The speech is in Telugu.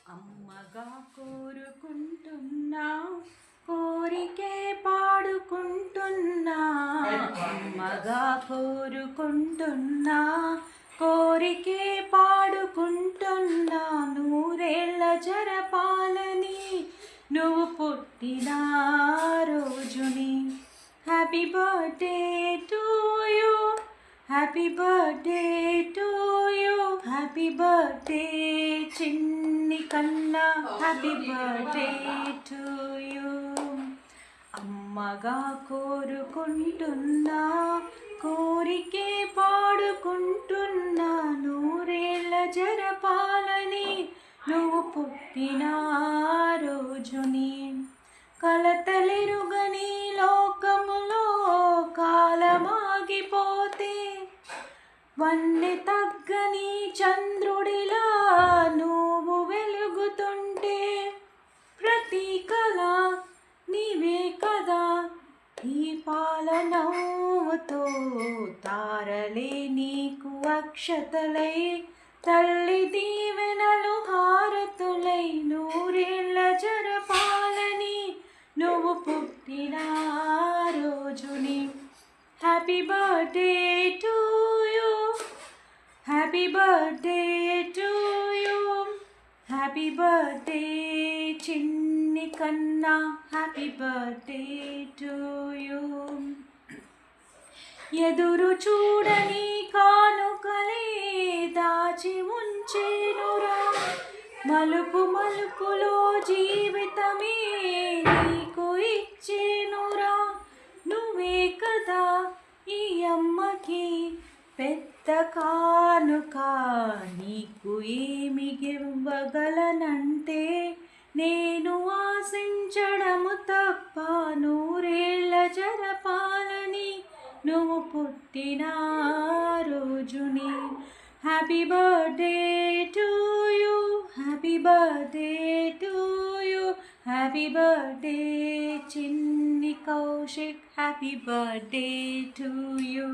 అమ్మగా కోరుకుంటున్నా కోరికే పాడుకుంటున్నా అమ్మగా కోరుకుంటున్నా కోరికే పాడుకుంటున్నా నూరేళ్ళ జరపాలని నువ్వు పుట్టిన రోజుని happy birthday to you happy birthday to you happy birthday చిన్ని కన్నా హ్యాపీ బర్త్డే టు యూ అమ్మగా కోరుకుంటున్నా కోరికే పాడుకుంటున్నా నూరేళ్ళ జరపాలని నువ్వు పుట్టిన రోజుని కలతలెరుగని లోకములో కాలమాగిపోతే వన్నె తగ్గని చంద్రుడిలా నువ్వు వెలుగుతుంటే ప్రతి కళ నీవే కదా ఈ పాలనవుతో తారలే నీకు అక్షతలై తల్లి దీవెనలు హారతులై నూరేళ్ళ జరపాలని నువ్వు పుట్టిన రోజుని happy birthday to you happy birthday to you happy birthday చిన్ని కన్నా హ్యాపీ బర్త్డే టు యూ ఎదురు చూడని కానుకలే దాచి ఉంచేనురా మలుపు మలుపులో జీవితమే నీకు ఇచ్చేనురా నువ్వే కదా ఈ అమ్మకి పెద్ద కానుక నీకు ఏమి ఇవ్వగలనంటే నేను ఆశించడము తప్ప నూరేళ్ళ జరపాలని నువ్వు పుట్టిన రోజుని happy birthday to you happy birthday to you happy birthday Chinni Kaushik happy birthday to you